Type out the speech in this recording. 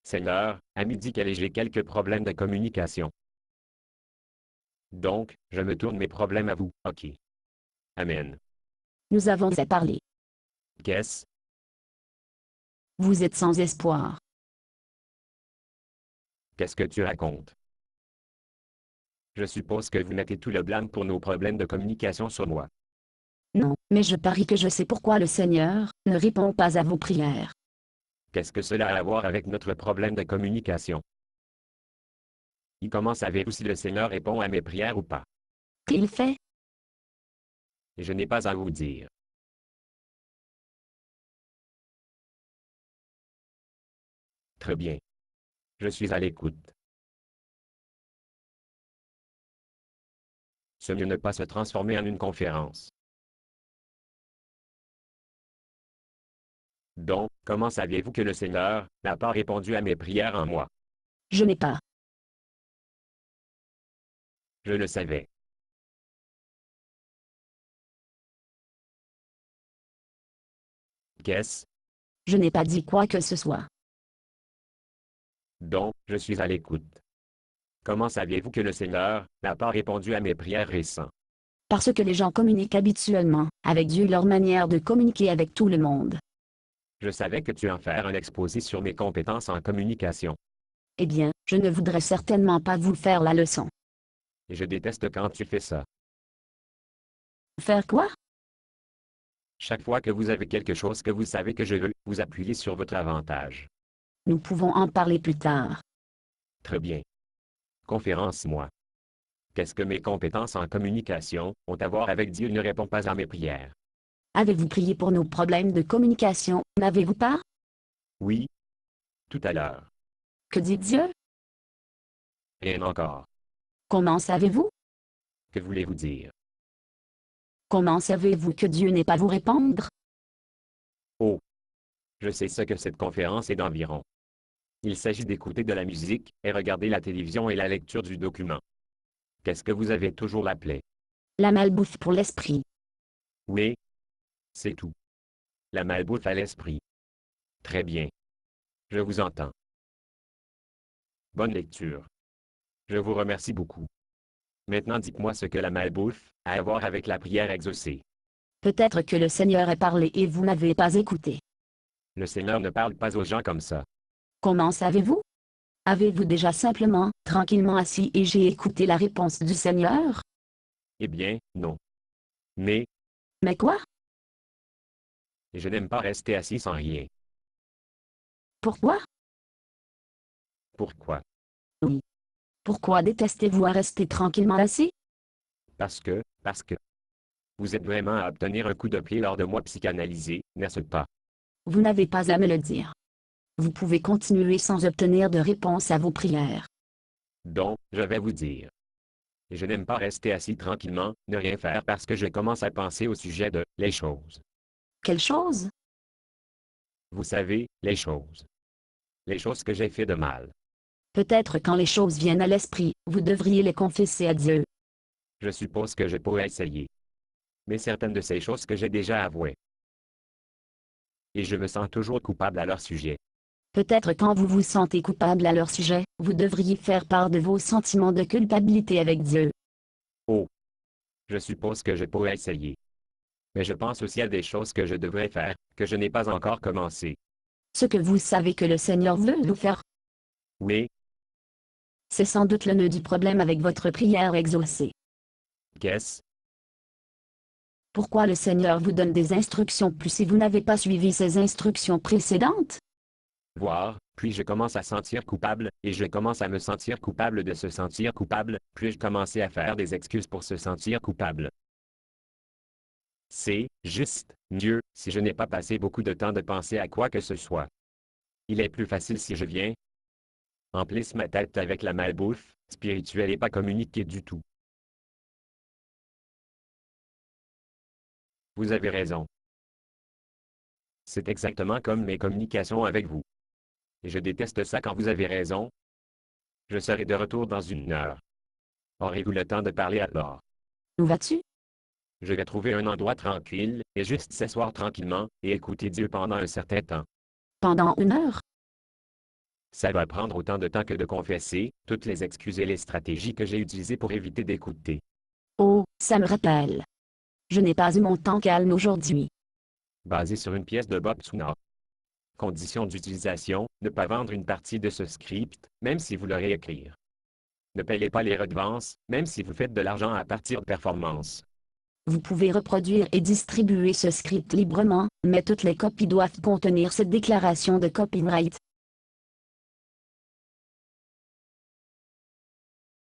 Seigneur, à midi j'ai quelques problèmes de communication. Donc, je me tourne mes problèmes à vous. Ok. Amen. Nous avons à parler. Qu'est-ce? Vous êtes sans espoir. Qu'est-ce que tu racontes? Je suppose que vous mettez tout le blâme pour nos problèmes de communication sur moi. Non, mais je parie que je sais pourquoi le Seigneur ne répond pas à vos prières. Qu'est-ce que cela a à voir avec notre problème de communication? Comment savez-vous si le Seigneur répond à mes prières ou pas? Qu'il fait? Et je n'ai pas à vous dire. Très bien. Je suis à l'écoute. Ce mieux ne pas se transformer en une conférence. Donc, comment saviez-vous que le Seigneur n'a pas répondu à mes prières en moi? Je n'ai pas. Je le savais. Qu'est-ce? Je n'ai pas dit quoi que ce soit. Donc, je suis à l'écoute. Comment saviez-vous que le Seigneur n'a pas répondu à mes prières récentes? Parce que les gens communiquent habituellement avec Dieu leur manière de communiquer avec tout le monde. Je savais que tu en faire un exposé sur mes compétences en communication. Eh bien, je ne voudrais certainement pas vous faire la leçon. Et je déteste quand tu fais ça. Faire quoi? Chaque fois que vous avez quelque chose que vous savez que je veux, vous appuyez sur votre avantage. Nous pouvons en parler plus tard. Très bien. Conférence-moi. Qu'est-ce que mes compétences en communication ont à voir avec Dieu ne répond pas à mes prières? Avez-vous prié pour nos problèmes de communication, n'avez-vous pas? Oui. Tout à l'heure. Que dit Dieu? Rien encore. Comment savez-vous? Que voulez-vous dire? Comment savez-vous que Dieu n'est pas vous répondre? Oh. Je sais ce que cette conférence est d'environ. Il s'agit d'écouter de la musique, et regarder la télévision et la lecture du document. Qu'est-ce que vous avez toujours l'appelé? La malbouffe pour l'esprit. Oui. C'est tout. La malbouffe à l'esprit. Très bien. Je vous entends. Bonne lecture. Je vous remercie beaucoup. Maintenant dites-moi ce que la malbouffe a à voir avec la prière exaucée. Peut-être que le Seigneur ait parlé et vous n'avez pas écouté. Le Seigneur ne parle pas aux gens comme ça. Comment savez-vous? Avez-vous déjà simplement, tranquillement assis et j'ai écouté la réponse du Seigneur? Eh bien, non. Mais, Mais quoi? je n'aime pas rester assis sans rien. Pourquoi? Pourquoi? Oui. Pourquoi détestez-vous à rester tranquillement assis? Parce que, vous êtes vraiment à obtenir un coup de pied lors de moi psychanalysé, n'est-ce pas? Vous n'avez pas à me le dire. Vous pouvez continuer sans obtenir de réponse à vos prières. Donc, je vais vous dire. Je n'aime pas rester assis tranquillement, ne rien faire parce que je commence à penser au sujet de les choses. Quelle chose? Vous savez, les choses. Les choses que j'ai fait de mal. Peut-être quand les choses viennent à l'esprit, vous devriez les confesser à Dieu. Je suppose que je pourrais essayer. Mais certaines de ces choses que j'ai déjà avouées. Et je me sens toujours coupable à leur sujet. Peut-être quand vous vous sentez coupable à leur sujet, vous devriez faire part de vos sentiments de culpabilité avec Dieu. Oh. Je suppose que je pourrais essayer. Mais je pense aussi à des choses que je devrais faire, que je n'ai pas encore commencé. Ce que vous savez que le Seigneur veut vous faire, Oui. c'est sans doute le nœud du problème avec votre prière exaucée. Qu'est-ce? Pourquoi le Seigneur vous donne des instructions plus si vous n'avez pas suivi ces instructions précédentes? Voir, puis je commence à sentir coupable, et je commence à me sentir coupable de se sentir coupable, puis je commence à faire des excuses pour se sentir coupable. C'est, juste, mieux, si je n'ai pas passé beaucoup de temps de penser à quoi que ce soit. Il est plus facile si je viens, emplisse ma tête avec la malbouffe, spirituelle et pas communiquée du tout. Vous avez raison. C'est exactement comme mes communications avec vous. Et je déteste ça quand vous avez raison. Je serai de retour dans 1 heure. Aurez-vous le temps de parler alors? Où vas-tu? Je vais trouver un endroit tranquille, et juste s'asseoir tranquillement, et écouter Dieu pendant un certain temps. Pendant 1 heure? Ça va prendre autant de temps que de confesser toutes les excuses et les stratégies que j'ai utilisées pour éviter d'écouter. Oh, ça me rappelle. Je n'ai pas eu mon temps calme aujourd'hui. Basé sur une pièce de Bob Tsuna. Conditions d'utilisation, ne pas vendre une partie de ce script, même si vous le réécrire. Ne payez pas les redevances, même si vous faites de l'argent à partir de performances. Vous pouvez reproduire et distribuer ce script librement, mais toutes les copies doivent contenir cette déclaration de copyright.